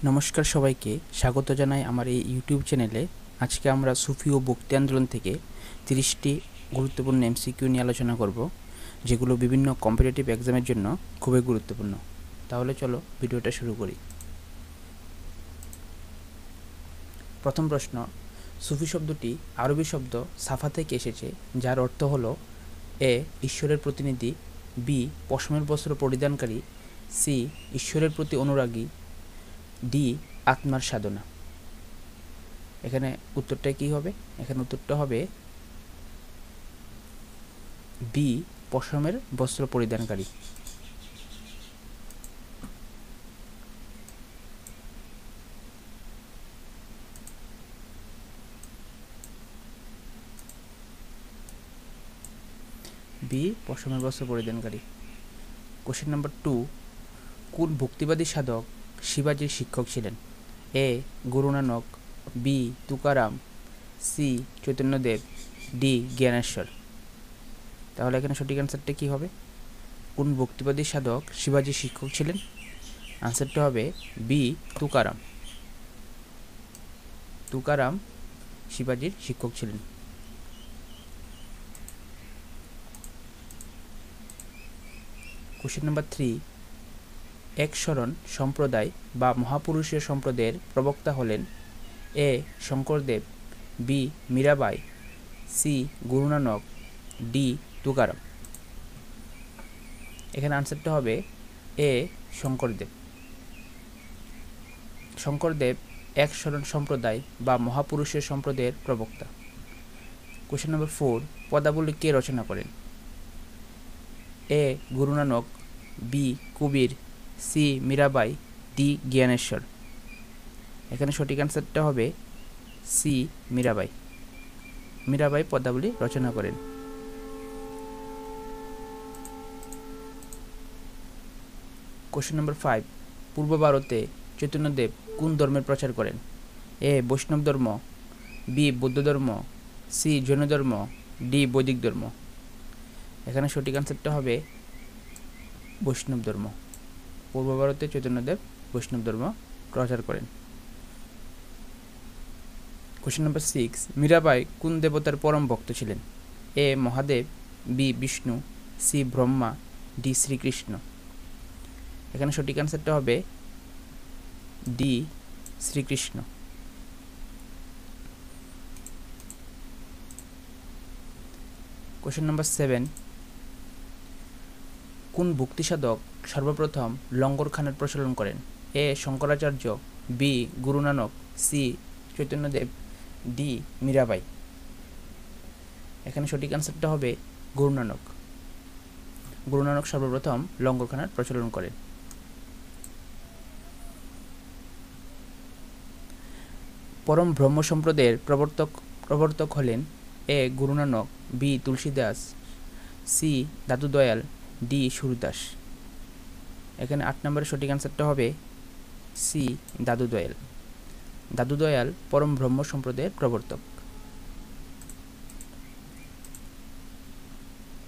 নমস্কার সবাইকে স্বাগত জানাই আমার এই ইউটিউব চ্যানেলে। আজকে আমরা সুফি ও ভক্তি আন্দোলন থেকে 30টি গুরুত্বপূর্ণ এমসিকিউ নিয়ে আলোচনা করব, যেগুলো বিভিন্ন কম্পিটিটিভ এক্সামের জন্য খুবই গুরুত্বপূর্ণ। তাহলে চলো ভিডিওটা শুরু করি। প্রথম প্রশ্ন, সুফি শব্দটি আরবি শব্দ সাফা থেকে এসেছে, যার অর্থ হলো এ ঈশ্বরের প্রতিনিধি, বি পশমের বস্ত্র পরিধানকারী, সি ঈশ্বরের প্রতি অনুরাগী, ডি আত্মার সাধনা। এখানে উত্তরটা কি হবে? এখানে উত্তরটা হবে বি পশমের বস্ত্র পরিধানকারী। বি পশমের বস্ত্র পরিধানকারী। কোশ্চেন নাম্বার 2, কোন ভক্তিবাদী সাধক শিবাজির শিক্ষক ছিলেন? A Guru Nanak, B Tukaram, C Chaitanyadev, D Jnaneshwar. তাহলে এখানে সঠিক অ্যান্সারটা কী হবে? কোন ভক্তিবাদী সাধক শিবাজির শিক্ষক ছিলেন? আনসারটা হবে বি তুকারাম। তুকারাম শিবাজির শিক্ষক ছিলেন। কোশ্চেন নাম্বার 3, একশরণ সম্প্রদায় বা মহাপুরুষীয় সম্প্রদায়ের প্রবক্তা হলেন? এ Sankardev, B Mirabai, C Guru Nanak, D Tukaram. এখানে আনসারটা হবে এ শঙ্করদেব। শঙ্করদেব একশরণ সম্প্রদায় বা মহাপুরুষীয় সম্প্রদায়ের প্রবক্তা। কোশ্চেন নম্বর 4, পদাবলী কে রচনা করেন? এ গুরু নানক, বি কবির, সি মীরাবাই, ডি জ্ঞানেশ্বর। এখানে সঠিক অ্যান্সারটা হবে সি মীরাবাই। মীরাবাই পদাবলী রচনা করেন। কোশ্চেন নম্বর 5, পূর্ব ভারতে চৈতন্যদেব কোন ধর্মের প্রচার করেন? এ বৈষ্ণব ধর্ম, বি বৌদ্ধ ধর্ম, সি জৈন ধর্ম, ডি বৈদিক ধর্ম। এখানে সঠিক অ্যান্সারটা হবে বৈষ্ণব ধর্ম। পূর্ব ভারতে চৈতন্যদেব বৈষ্ণব ধর্ম প্রচার করেন। কোশ্চেন নম্বর 6, মীরাবাই কোন দেবতার পরম ভক্ত ছিলেন? A Mahadev, B Vishnu, C Brahma, D Shrikrishna. এখানে সঠিক অ্যান্সারটা হবে ডি শ্রীকৃষ্ণ। কোশ্চেন নম্বর 7, কোন ভক্তি সাধক সর্বপ্রথম লঙ্গর খানের প্রচলন করেন? এ Shankaracharya, B Guru Nanak, C Chaitanyadev, D Mirabai. এখানে সঠিক অ্যান্সারটা হবে গুরু নানক। গুরু নানক সর্বপ্রথম লঙ্গর খানার প্রচলন করেন। পরম ব্রহ্ম সম্প্রদায়ের প্রবর্তক হলেন? এ গুরু নানক, বি তুলসীদাস, সি দাদু দয়াল, ডি সুরদাস। এখানে 8 নম্বরের সঠিক অ্যান্সারটা হবে সি দাদু দয়াল। দাদু দয়াল পরম ব্রহ্ম সম্প্রদায়ের প্রবর্তক।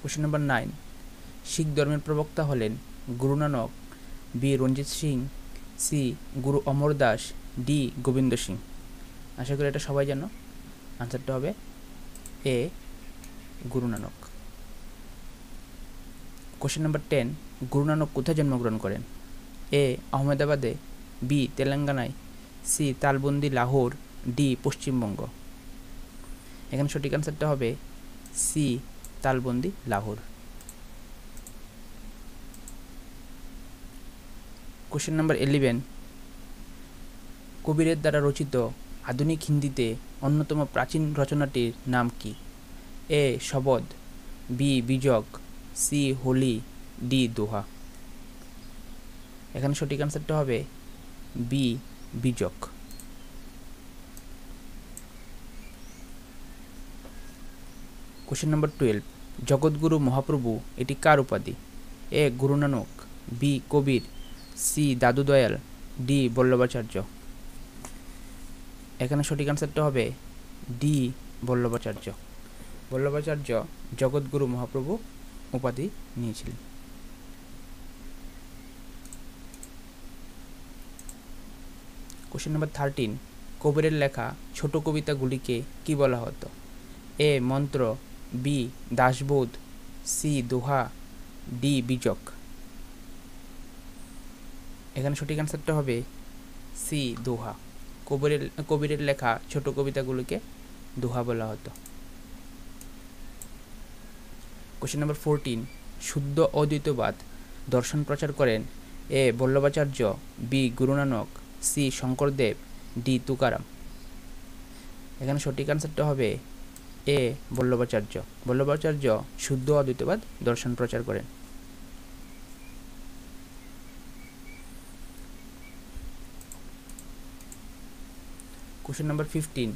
কোশ্চেন নম্বর 9, শিখ ধর্মের প্রবক্তা হলেন? গুরু Nanak, B Ranjit Singh, C Guru Amar Das, D Govinda Singh. আশা করি এটা সবাই জানো। আনসারটা হবে এ গুরু নানক। কোশ্চেন নম্বর 10, গুরু নানক কোথায় জন্মগ্রহণ করেন? এ আহমেদাবাদে, বি তেলেঙ্গানায়, সি তালবন্দি লাহোর, ডি পশ্চিমবঙ্গ। এখানে সঠিক অ্যান্সারটা হবে সি তালবন্দি লাহোর। কোশ্চেন নাম্বার 11, কবিরের দ্বারা রচিত আধুনিক হিন্দিতে অন্যতম প্রাচীন রচনাটির নাম কি? এ শবদ, বি বিজক, সি হোলি, ডি দোহা। এখানে সঠিক অ্যান্সারটা হবে বি বিজক। কোশ্চেন নম্বর 12, জগৎগুরু মহাপ্রভু এটি কার উপাধি? এ গুরু নানক, বি কবির, সি দাদু দয়াল, ডি বল্লভাচার্য। এখানে সঠিক অ্যান্সারটা হবে ডি বল্লভাচার্য। বল্লভাচার্য জগৎগুরু মহাপ্রভু উপাধি নিয়েছিলেন। কোশ্চেন নাম্বার 13, কবিরের লেখা ছোট কবিতাগুলিকে কি বলা হতো? এ মন্ত্র, বি দাসবোধ, সি দোহা, ডি বীজক। এখানে সঠিক অ্যান্সারটা হবে সি দোহা। কবিরের লেখা ছোট কবিতাগুলিকে দোহা বলা হতো। কোশ্চেন নাম্বার 14, শুদ্ধ অদ্বৈতবাদ দর্শন প্রচার করেন এ Vallabhacharya, B Guru Nanak, C Sankardev, D Tukaram. এখানে সঠিক অ্যান্সারটা হবে এ বল্লভাচার্য। বল্লভাচার্য শুদ্ধ অদ্বৈতবাদ দর্শন প্রচার করেন। কোশ্চেন নাম্বার 15,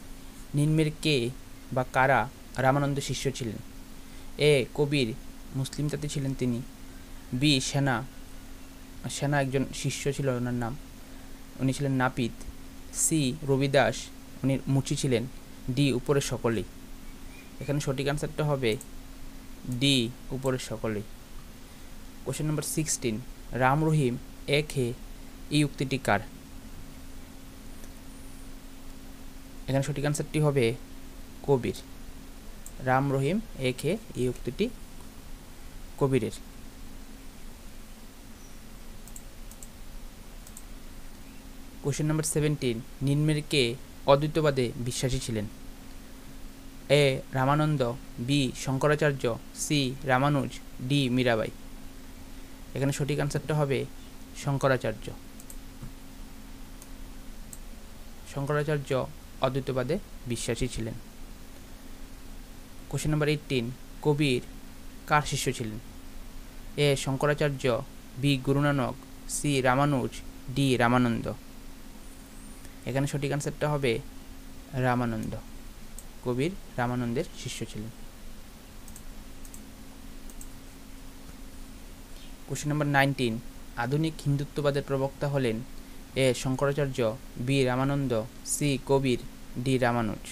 নিম্নের কে বা কারা রামানন্দ শিষ্য ছিলেন? এ কবির, মুসলিম জাতি ছিলেন তিনি। বি সেনা একজন শিষ্য ছিল, ওনার নাম, উনি ছিলেন নাপিত। সি রবিদাস, উনি মুচি ছিলেন। ডি উপরের সকলেই। এখানে সঠিক অ্যান্সারটা হবে ডি উপরের সকলেই। কোশ্চেন নাম্বার 16, রাম রহিম এক হে এই উক্তিটি কার? এখানে সঠিক অ্যান্সারটি হবে কবির। রাম রহিম এক হে এই উক্তিটি কবিরের। কোশ্চেন নাম্বার 17, নিম্নের কে অদ্বৈতবাদে বিশ্বাসী ছিলেন? A Ramananda, B Shankaracharya, C Ramanuja, D Mirabai. এখানে সঠিক অ্যান্সারটা হবে শঙ্করাচার্য। শঙ্করাচার্য অদ্বৈতবাদে বিশ্বাসী ছিলেন। কোশ্চেন নাম্বার 18, কবির কার শিষ্য ছিলেন? এ Shankaracharya, B Guru Nanak, C Ramanuja, D Ramananda. এখানে সঠিক অ্যান্সারটা হবে রামানন্দ। কবির রামানন্দের শিষ্য ছিলেন। কোশ্চেন নাম্বার 19, আধুনিক হিন্দুত্ববাদের প্রবক্তা হলেন? এ শঙ্করাচার্য, বি রামানন্দ, সি কবির, ডি রামানুজ।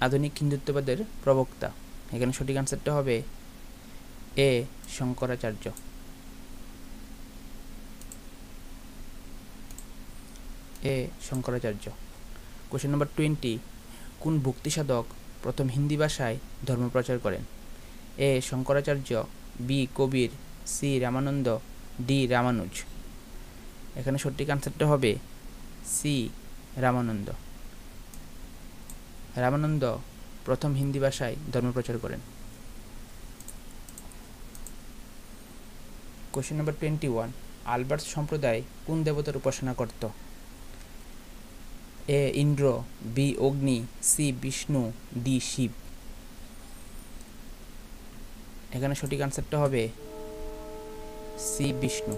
আধুনিক হিন্দুত্ববাদের প্রবক্তা, এখানে সঠিক অ্যান্সারটা হবে এ শঙ্করাচার্য। এ শঙ্করাচার্য। কোশ্চেন নাম্বার 20, কোন ভক্তি সাধক প্রথম হিন্দি ভাষায় ধর্ম প্রচার করেন? এ শঙ্করাচার্য, বি কবির, সি রামানন্দ, ডি রামানুজ। এখানে সঠিক আনসারটা হবে সি রামানন্দ। রামানন্দ প্রথম হিন্দি ভাষায় ধর্ম প্রচার করেন। কোশ্চেন নাম্বার 21, আলবার্ট সম্প্রদায় কোন দেবতার উপাসনা করত? এ ইন্দ্র, বি অগ্নি, সি বিষ্ণু, ডি শিব। এখানে সঠিক আনসারটা হবে সি বিষ্ণু।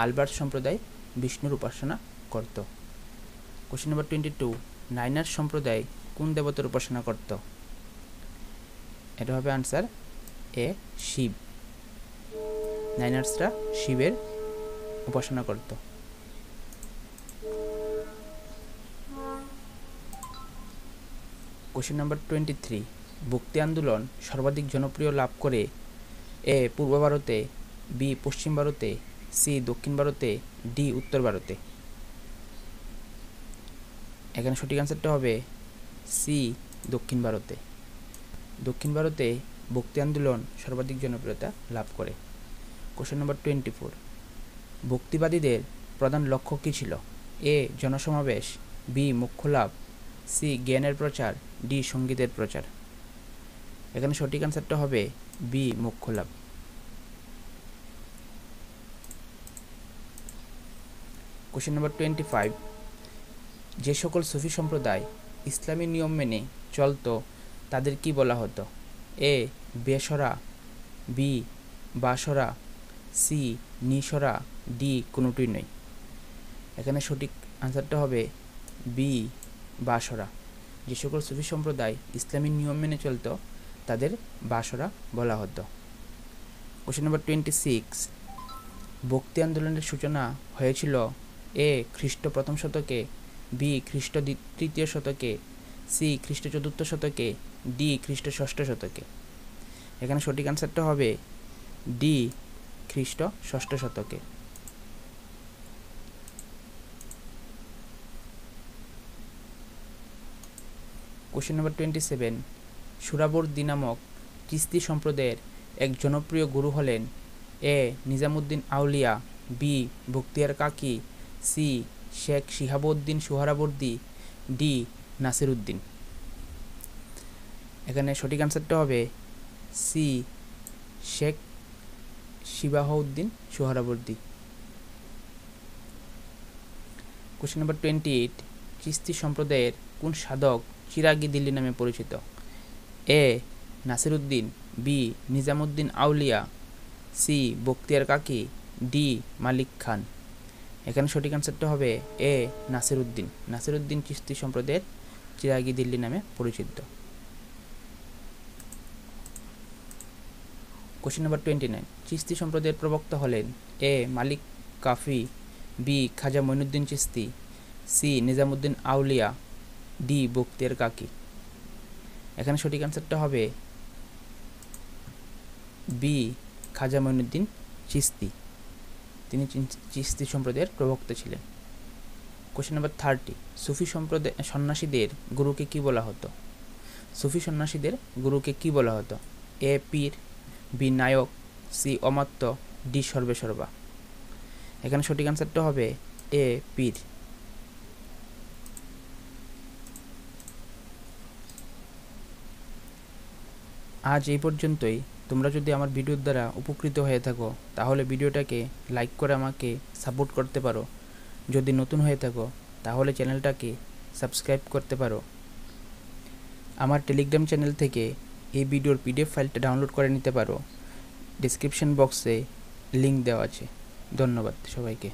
আলবার্ট সম্প্রদায় বিষ্ণুর উপাসনা করত। কোশ্চেন নাম্বার 22, নাইনার সম্প্রদায় কোন দেবতার উপাসনা করত? এটা হবে আনসার এ শিব। নাইনার্সরা শিবের উপাসনা করত। কোশ্চেন নাম্বার 23, ভক্তি আন্দোলন সর্বাধিক জনপ্রিয় লাভ করে এ পূর্ব ভারতে, বি পশ্চিম ভারতে, সি দক্ষিণ ভারতে, ডি উত্তর ভারতে। এখানে সঠিক আনসারটা হবে সি দক্ষিণ ভারতে। দক্ষিণ ভারতে ভক্তি আন্দোলন সর্বাধিক জনপ্রিয়তা লাভ করে। কোশ্চেন নাম্বার 24, ভক্তিবাদীদের প্রধান লক্ষ্য কী ছিল? এ জনসমাবেশ, বি মোক্ষ লাভ, সি জ্ঞানের প্রচার, ডি সঙ্গীতের প্রচার। এখানে সঠিক আনসারটা হবে বি মোক্ষ লাভ। কোশ্চেন নাম্বার 25, যে সকল সুফি সম্প্রদায় ইসলামী নিয়ম মেনে চলত তাদের কি বলা হতো? এ বেসরা, বি বাসরা, সি নিসরা, ডি কোনোটিই নয়। এখানে সঠিক আনসারটা হবে বি বাসরা। যে সকল সুফি সম্প্রদায় ইসলামী নিয়ম মেনে চলত তাদের বাসরা বলা হতো। কোশ্চেন নাম্বার 26, ভক্তি আন্দোলনের সূচনা হয়েছিল এ খ্রিস্ট প্রথম শতকে, বি খ্রিস্ট তৃতীয় শতকে, সি খ্রিস্ট চতুর্থ শতকে, ডি খ্রিস্ট ষষ্ঠ শতকে। এখানে সঠিক আনসারটা হবে ডি খ্রিস্ট ষষ্ঠ শতকে। কোশ্চেন নাম্বার 27, সুহরাবর্দী নামক চিশতি সম্প্রদায়ের এক জনপ্রিয় গুরু হলেন A Nizamuddin Auliya, B Bakhtiyar Kaki, C Sheikh Shihabuddin Suhrawardi, D Nasiruddin. এখানে সঠিক আনসারটা হবে C Sheikh Shihabuddin Suhrawardi. Question number 28, Chishti সম্প্রদায়ের কোন সাধক চিরাগি দিল্লি নামে পরিচিত? A Nasiruddin, B Nizamuddin Auliya, C Bakhtiyar Kaki, D মালিক খান। এখানে সঠিক আনসারটা হবে এ নাসিরউদ্দিন। নাসিরউদ্দিন চিশতি সম্প্রদায়ের চিরাগি দিল্লি নামে পরিচিত। কোশ্চেন নাম্বার 29, চিশতি সম্প্রদায়ের প্রবক্তা হলেন এ মালিক কাফি, বি খাজা মঈনুদ্দিন চিশতি, সি নিজামুদ্দিন আউলিয়া, ডি বখতিয়ার কাকি। এখানে সঠিক আনসারটা হবে বি খাজা মঈনুদ্দিন চিশতি। তিনি চিশতি সম্প্রদায়ের প্রবক্তা ছিলেন। কোশ্চেন নাম্বার 30, সুফি সম্প্রদায় সন্ন্যাসীদের গুরুকে কি বলা হতো? সুফি সন্ন্যাসীদের গুরুকে কি বলা হতো? এ পীর, বি নায়ক, সি অমাত্য, ডি সর্বেসর্বা। এখানে সঠিক আনসারটা হবে এ পীর। আজ এই পর্যন্তই। তোমরা যদি আমার ভিডিওর দ্বারা উপকৃত হয়ে থাকো তাহলে ভিডিওটাকে লাইক করে আমাকে সাপোর্ট করতে পারো। যদি নতুন হয়ে থাকো তাহলে চ্যানেলটাকে সাবস্ক্রাইব করতে পারো। আমার টেলিগ্রাম চ্যানেল থেকে এই ভিডিওর পিডিএফ ফাইলটা ডাউনলোড করে নিতে পারো। ডেসক্রিপশন বক্সে লিংক দেওয়া আছে। ধন্যবাদ সবাইকে।